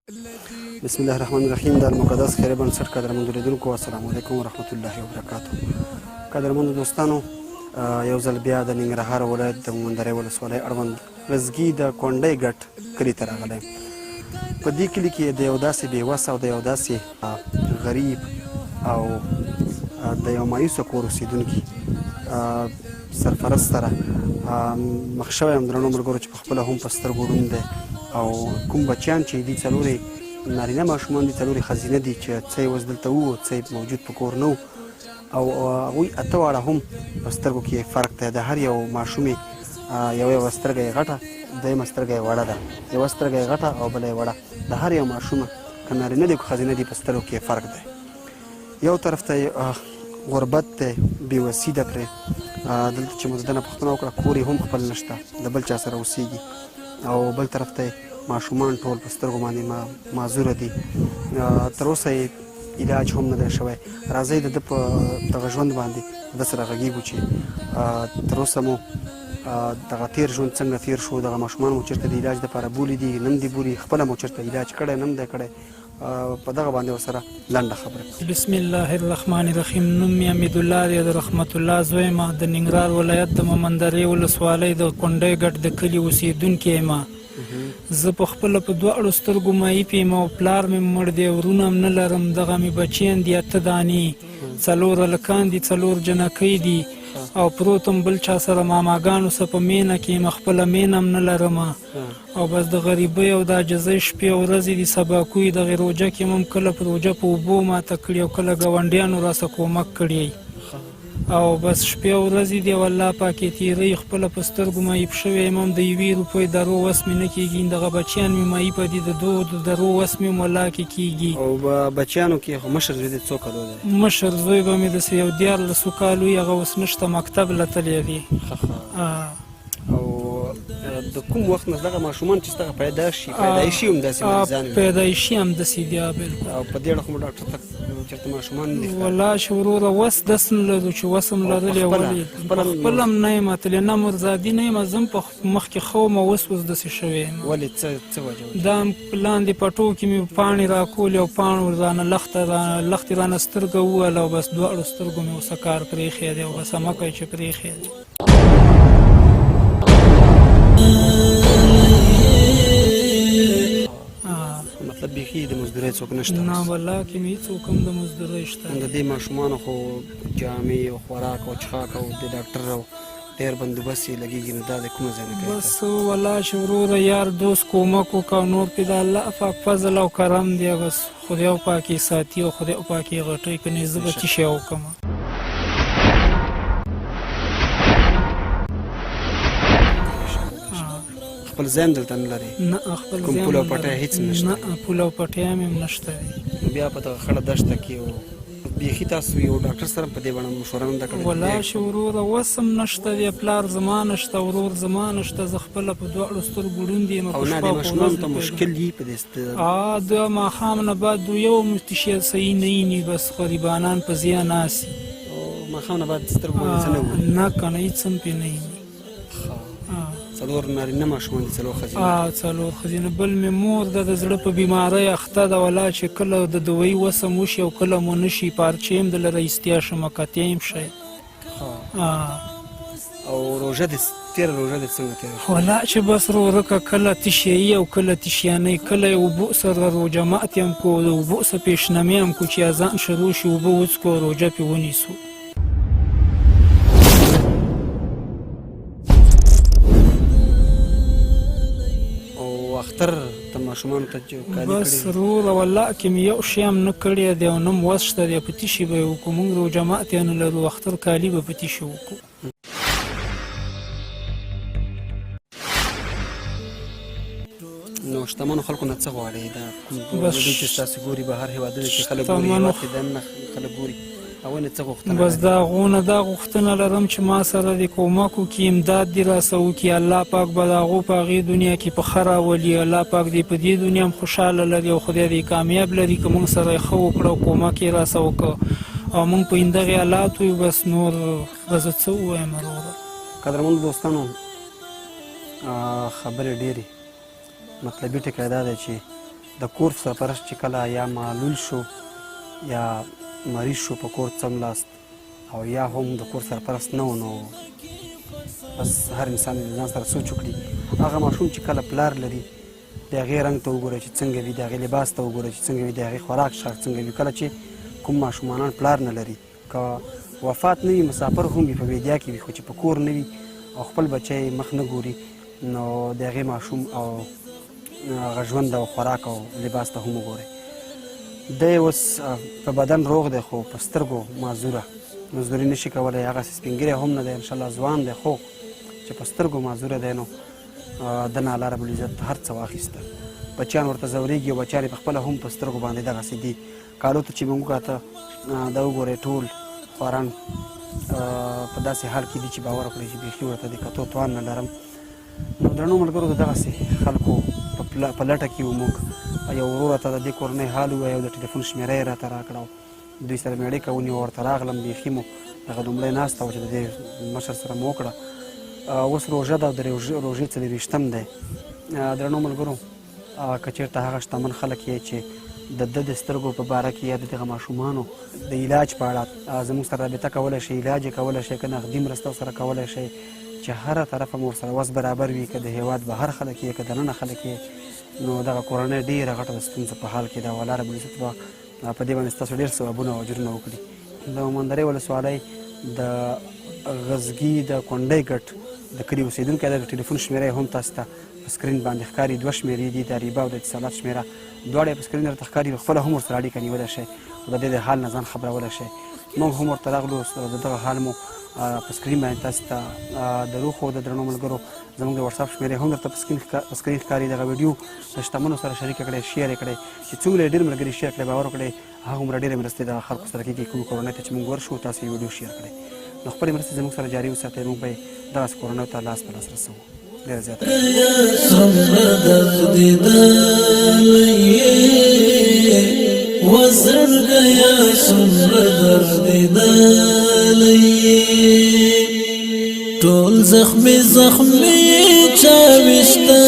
بسم الله الرحمن الرحیم. د المقدس خیري بنسټ قدرمنو لیدونکو السلام علیکم ورحمت الله وبرکاته. قدرمنو دوستانو، یو ځل بیا د ننګرهار ولایت د مومندرې ولسوالۍ اړوند رزګي د کونډۍ ګټ کلي ته راغلی. په دې کلي کې د یو داسې بېوس او د یو داسې غریب او د یو مایوسه کور اوسېدونکي سرفرست سره مخ شوی یم درنو ملګرو چې په خپله هم په سترګو ړوند دی او کوم بچیان چې دي څلورې نارینه ماشومان دي، څلورې ښځینه دي چې څه یې اوس دلته وو څه یې موجود په کور نه و او هغوی اته واړه هم په سترګو کې فرق دی. د هر یو ماشوم یوه سترګه یې غټه، دویمه سترګه یې وړه ده، یوه سترګه یې غټه او بله یې وړه. د هر یو ماشومه که نارینه دی که ښځینه دي په سترګو کې فرق دی. یو طرف ته غربت دی، بېوسي ده پرې، دلته چې مو د ده نه پوښتنه وکړه کور یې هم خپل نشته، د بل چا سره اوسېږي. او بل طرف ته ماشومان ټول په سترګو باندې معذوره دي، تر اوسه یې علاج هم نه دی شوی. راځئ د ده په دغه ژوند باندې ده سره غږېږو چې تر اوسه مو دغه تېر ژوند څنګه تېر شو، دغه ماشومان مو چېرته د علاج دپاره بولي دي نه دي بولي، خپله مو چېرته علاج کړی نه دی کړی، په دغه باندې ورسره لنډه خبره. بسم الله الرحمن الرحیم. نوم مې حمیدالله دی، د رحمت الله زوی یم، د ننګرهار ولایت د مومندرې ولسوالۍ د کونډۍ ګټ د کلي اوسېدونکی یم. زه په خپله په دواړو سترګو معیوب یم او پلار مې مړ دی، ورونه هم نه لرم. دغه مې بچیان دي اته دانې، څلور هلکان دي، څلور جنکۍ دي او پروت هم بل چا سره ماماګانو سره په مینه کې یم، خپله مینه هم نه لرم. او بس د غریبۍ او د عاجزۍ شپې او ورځې دي. سباکوي دغې روژه کې هم کله په روژه په اوبو ماته کړي او کله ګاونډیانو راسه کومک کړی او بس شپې او ورځې دي او الله پاک یې تېروي. خپله په سترګو معیوب شوی یم، هم د یوې روپۍ درو وس مې نه کېږي. دغه بچیان مې معیوبه دي، د دوو درو وس مې هم والله کې کېږي. او بچیانو کې خو مشر زوی دې څو کالو دی؟ مشر زوی به مې داسې یو 14 کالو وي، هغه اوس نشته، مکتب له تللی دی. او د کوم وخت نه دغه ماشومان چې ستغه پیدایشي هم داسې مریضان وي؟ پیدایشي هم داسې دي بالکل. او په دې اړه خو مو ډاکټر ته چېرته ماشومان نه دي ښکاري؟ والله چې وروره وس دس نه لرو چې وس هم لرلی، ولې خپله هم نه یم تللی، نه مرزادي نه یم، زه هم په مخکې ښه وم او اوس داسې شوی یم. ولې څه وجه؟ دا لاندې پټو کې مې پاڼې راکولې او پاڼو رانه لښتې رانه سترګه ووهله او بس دواړو سترګو مې اوسه کار پرېښی دی او بس همکه چې پرېښی دی. مطلب بیخي د مزدورۍ څوک نشته؟ نه والله کې مې هېڅوک هم د مزدورۍ شته. د دې ماشومانو خو جامې او خوراک او څښاک او د ډاکټر او ډېر بندوبست یې لګېږي، نو دا د کومه ځای نه کوي؟ بس والله چې وروره یار دوست کومک وکړه او نور پې د الله پاک فضل او کرم دی. بس خدای پاک یې ساتي او خدای پاک یې غټوي، که نه زه به څه شی وکړم. خپل ځای هم دلته نه لري؟ نه خپل ځای کوم پول او پټی هېڅ نشته؟ نه پول او پټی هم نشته دی. بیا په دغه خړه دښته کې بیخي تاسو یو ډاکټر سره په دې باندې مشوره نه ده کړې؟ والله چې وروره وس هم نشته دی، پلار زما نشته، ورور زما نشته، زه خپله په دواړو سترګو ړوند یم. او نه دې ماشومانو ته مشکل وي په دې؟ د ماښام نه بعد یو مفتشي صحیح نه ویني، بس غریبانان په ځای ناست. او ماښام نه بعد سترګو باندې څه نه ویني؟ نه که نه هېڅ هم پرې نه ویني. څلور نارینه ماشومان دي، څلور ښځینه؟ څلور ښځینه. بل مې مور ده، د زړه په بیمارۍ اخته ده، والله چې کله د دوایي وسم وشي او کله مو نه شي، پارچې هم د لره ایستیا شمه، قطع هم شی. او روژه دې تېره روژه دې څنګه تېره شوه؟ والله چې بس روژه کله تشیعي او کله تشیانۍ، کله یې اوبو سره روژه ماتې هم کو، د اوبو سره پیشنمې هم کو چې اذان شروع شي اوبه وڅکو او روژه پې ونیسو. اختر ته ماشومانو ته کالي کړي؟ بس وروره والله کې مې یو شی هم نه کړی دی او نه م وس شته دی، په تشي به یې وکړو. مونږ روژه ماتې نه لرو، اختر کالي به په تشي وکړو. نو شتمنو خلکو نه څه غواړئ؟ دا کوم چې ستاسې ګوري بهر هېوادونو کې خلک ګوري، هېواد کې دننه خلک ګوري، هغوی نه څه غوښتنه؟ بس د هغو نه دا غوښتنه لرم چې ما سره دې کومک وکړي، امداد دې راسه وکړي. الله پاک به د هغو په هغې دنیا کې په ښه راولي. الله پاک دې په دې دنیا هم خوشحاله لري او خدای دې کامیاب لري که موږ سره یې ښه وکړه او کومک یې راسه وکړه او موږ په همدغې حالاتو یو. بس نور به زه څه ووایم وروره؟ قدرمنو دوستانو، خبرې ډېرې، مطلبي ټکی دا دی چې د کور سرپرست چې کله یا معلول شو یا مریض شو په کور څملاست او یا هم د کور سرپرست نه و نو بس هر انسان د ځان سره سوچ وکړي هغه ماشوم چې کله پلار لري د هغې رنګ ته وګوره چې څنګه وي د هغې لباس ته وګوره چې څنګه وي د هغې خوراک څښاک څنګه وي کله چې کوم ماشومانان پلار نه لري که وفات نه وي مسافر هم وي په بیدیا کې وي خو چې په کور نه وي او خپل بچی مخ نه ګوري نو د هغې ماشوم او هغه ژوند او خوراک او لباس ته هم وګورئ دی اوس په بدن روغ دی خو په سترګو معذوره مزدوري نشي کولی هغسې سپین ږیری هم نه دی انشاءالله ځوان دی خو چې په سترګو معذوره دی نو د نه الله رب العزت هر څه واخیسته بچیان ورته ځورېږي او بچیان یې پخپله هم په سترګو باندې دغسې دي کالو ته چې موږ وکاته دا وګورئ ټول خواران په داسې حال کې دي چې باور وکړئ چې بیخي ورته د کتو توان نه لرم نو درنو ملګرو د دغسې خلکو په لټه کې وو موږ یو ورور راته د دې کورنۍ حال ووایه او د ټلیفون شمېره یې راته راکړه او دوی سره مې اړیکه ونیوه ورته راغلم بیخي مو دغه لومړی ناسته وه چې د دې مشر سره مو وکړه اوس روژه ده او د روژې 24 دی درنو ملګرو که چېرته هغه شتمن خلک یې چې د ده د سترګو په باره کې یا د دغه ماشومانو د علاج په اړه زموږ سره رابطه کولی شئ علاج یې کولی شئ که نغدي مرسته ورسره کولی شئ چې هره طرفه مو ورسره وس برابر وي که د هېواد بهر خلک یې که دننه خلک یې نو دغه کورنۍ ډېره غټه د ستونزو په حال کې ده او الله رب العزت به په دې باندې ستاسو ډېر ثوابونه او اجرونه وکړي د مومندرې ولسوالۍ د غزګي د کونډۍ ګټ د کلي اوسېدونکی ده د ټلیفون شمېره هم تاسو ته په سکرین باندې ښکاري 2 شمېرې دي د ریبه او د اتصالات شمېره دواړه یې په سکرین درته ښکاري خپله هم ورسره اړیکه نیولی شئ او د دې د حال نه ځان خبرولی شئ موږ هم ورته راغلو د دغه حال مو په سکرین باندې تاسو ته درو خو د درنو ملګرو زموږ د وټساپ شمېرې هم درته په سکرین ښکاري دغه ویډیو د شتمنو سره شریکه کړئ شیر یې کړئ چې څومره یې ډېر ملګري شیر کړئ باور وکړئ هغومره ډېرې مرستې د خلکو سره کېږي کومو کورنۍ ته چې موږ ورشو تاسو یې ویډیو شیر کړئ نو خپلې مرستې زموږ سره جاري وساتئ موږ به یې دغسې کورنیو ته لاس په لاس رسوو ډېره زیاته وزرګیا څومره درد دلی ټول زخمي چا وشته